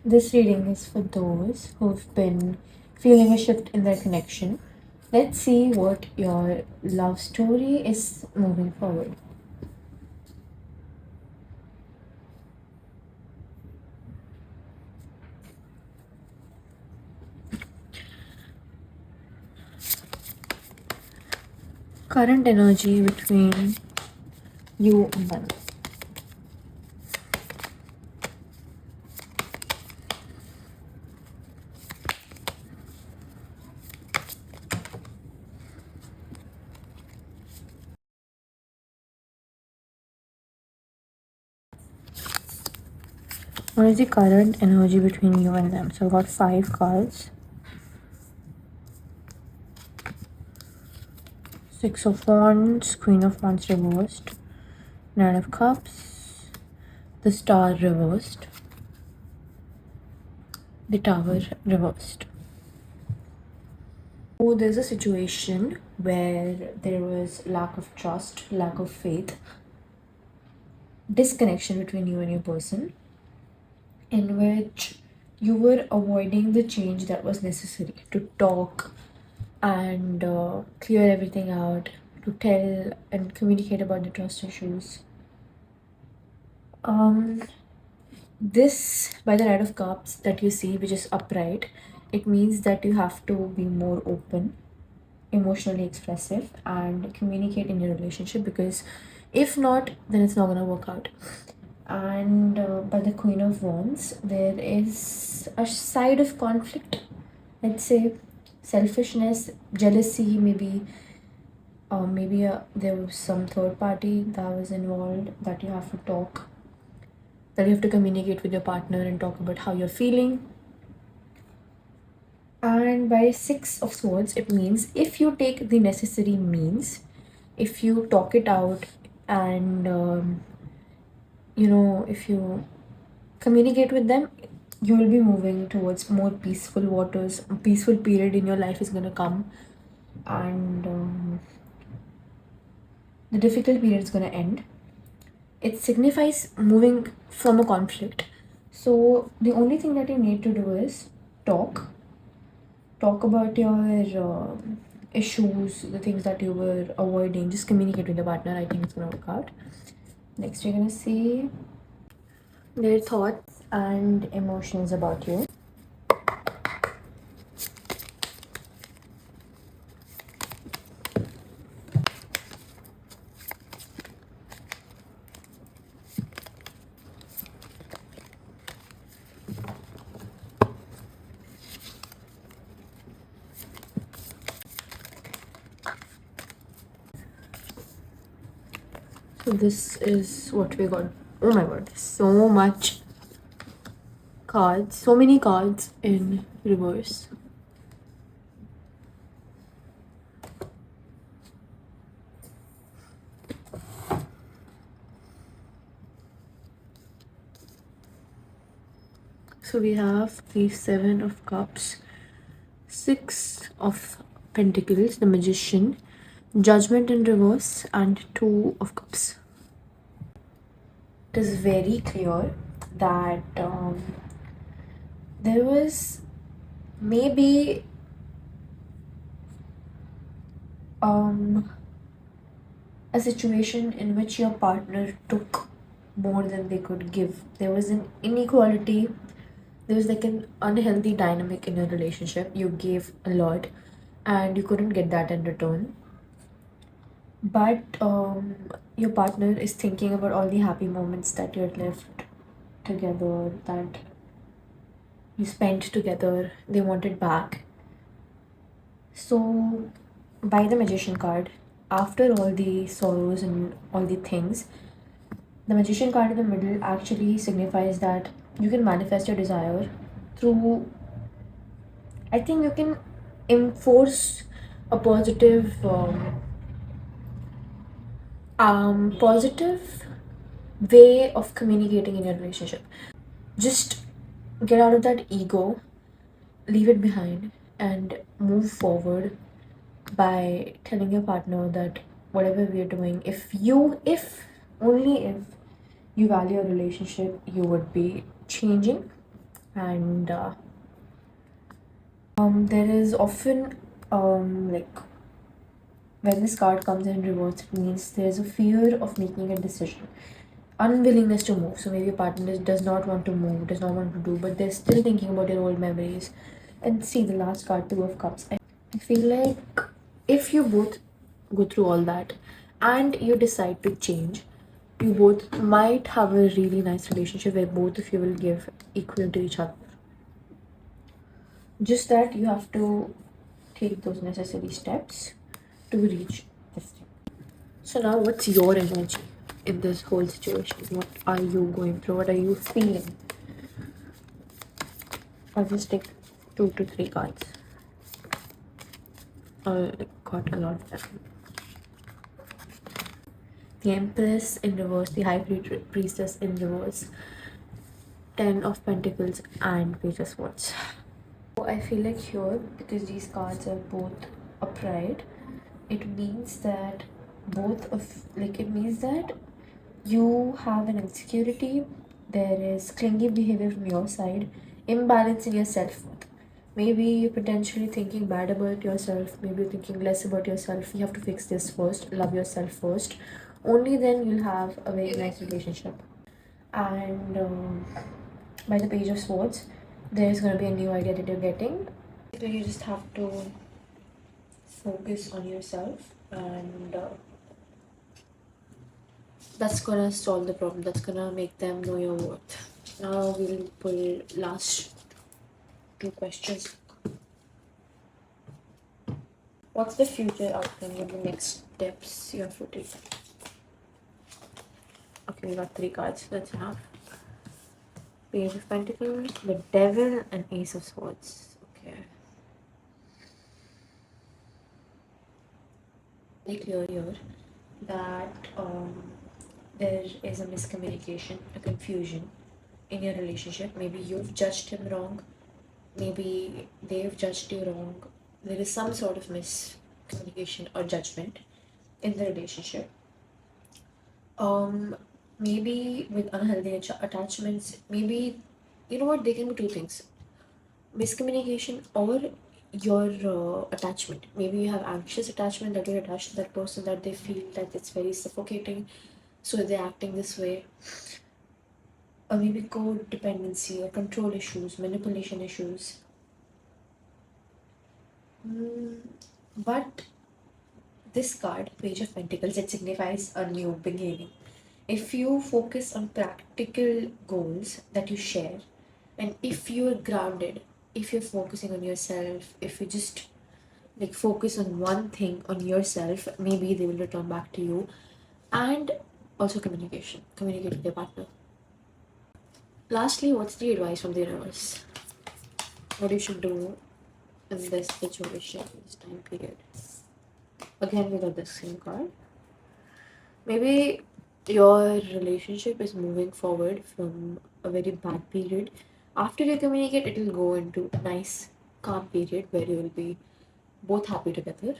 This reading is for those who've been feeling a shift in their connection. Let's see what your love story is moving forward. Current energy between you and them. What is the current energy between you and them? So I've got 5 cards. Six of Wands, Queen of Wands reversed, Nine of Cups, the Star reversed, the Tower reversed. So there's a situation where there was lack of trust, lack of faith, disconnection between you and your person, in which you were avoiding the change that was necessary to talk and clear everything out, to tell and communicate about the trust issues. This, by the Knight of Cups that you see, which is upright, it means that you have to be more open, emotionally expressive, and communicate in your relationship, because if not, then it's not going to work out. And by the Queen of Wands, there is a side of conflict, let's say selfishness, jealousy, maybe. There was some third party that was involved, that you have to talk, that you have to communicate with your partner and talk about how you're feeling. And by Six of Swords, it means if you take the necessary means, if you talk it out, and if you communicate with them, you will be moving towards more peaceful waters. A peaceful period in your life is going to come, and the difficult period is going to end. It signifies moving from a conflict. So the only thing that you need to do is talk about your issues, the things that you were avoiding. Just communicate with your partner. I think it's going to work out. Next, you're going to see their thoughts and emotions about you. So this is what we got. Oh my god, so much cards, so many cards in reverse. So we have the Seven of Cups, Six of Pentacles, the Magician, Judgment in reverse, and Two of Cups. It is very clear that there was maybe a situation in which your partner took more than they could give. There was an inequality. There was like an unhealthy dynamic in your relationship. You gave a lot and you couldn't get that in return. But your partner is thinking about all the happy moments that you had left together, that you spent together. They want it back. So, by the Magician card, after all the sorrows and all the things, the Magician card in the middle actually signifies that you can manifest your desire through, I think you can enforce a positive way of communicating in your relationship. Just get out of that ego, leave it behind, and move forward by telling your partner that whatever we are doing, if only if you value a relationship, you would be changing And there is often like when this card comes in reverse, it means there's a fear of making a decision, unwillingness to move. So maybe your partner does not want to move, does not want to do, but they're still thinking about your old memories. And see the last card, Two of Cups. I feel like if you both go through all that and you decide to change, you both might have a really nice relationship where both of you will give equal to each other. Just that you have to take those necessary steps to reach this thing. So now what's your energy in this whole situation? What are you going through? What are you feeling? I'll just take 2 to 3 cards. I got a lot of them. The Empress in reverse, the High Priestess in reverse, Ten of Pentacles, and Page of Swords. So I feel like here, because these cards are both upright, it means that it means that you have an insecurity, there is clingy behavior from your side, imbalance in your self-worth. Maybe you're potentially thinking bad about yourself, maybe you're thinking less about yourself. You have to fix this first, love yourself first. Only then you'll have a very nice relationship. And by the Page of Swords, there's going to be a new idea that you're getting. So you just have to focus on yourself, and that's gonna solve the problem. That's gonna make them know your worth. Now we'll pull last 2 questions. What's the future outcome? What are the next steps you have to take? Okay, we got 3 cards. That's enough. Page of Pentacles, the Devil, and Ace of Swords. Okay. Very clear here that there is a miscommunication, a confusion in your relationship. Maybe you've judged him wrong. Maybe they've judged you wrong. There is some sort of miscommunication or judgment in the relationship. Maybe with unhealthy attachments, maybe, you know what, they can be 2 things: miscommunication or your attachment. Maybe you have anxious attachment, that you're attached to that person, that they feel that it's very suffocating, so they're acting this way. Or maybe codependency or control issues, manipulation issues. But this card, Page of Pentacles, it signifies a new beginning. If you focus on practical goals that you share, and if you're grounded, if you're focusing on yourself, if you just focus on one thing on yourself, maybe they will return back to you. And also communicate with your partner. Lastly, what's the advice from the universe? What you should do in this situation, this time period? Again, we got the same card. Maybe your relationship is moving forward from a very bad period. After you communicate, it will go into a nice, calm period where you will be both happy together.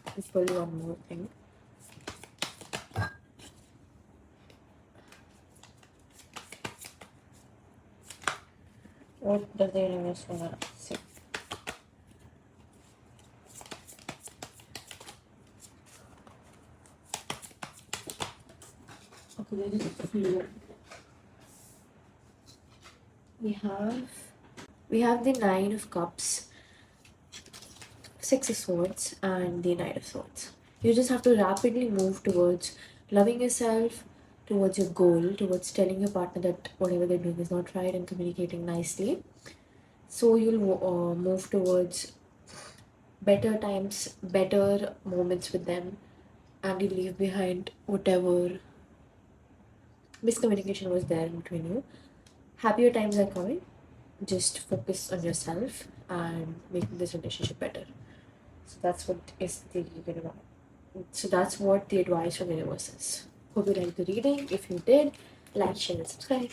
I'll pull one more thing. What does the universe want to say? Okay, there is a few. We have the Nine of Cups, Six of Swords, and the Knight of Swords. You just have to rapidly move towards loving yourself, towards your goal, towards telling your partner that whatever they're doing is not right, and communicating nicely. So you'll move towards better times, better moments with them, and you leave behind whatever miscommunication was there in between you. Happier times are coming. Just focus on yourself and making this relationship better. So that's what is the So that's what the advice from the universe is. Hope you liked the reading. If you did, like, share, and subscribe.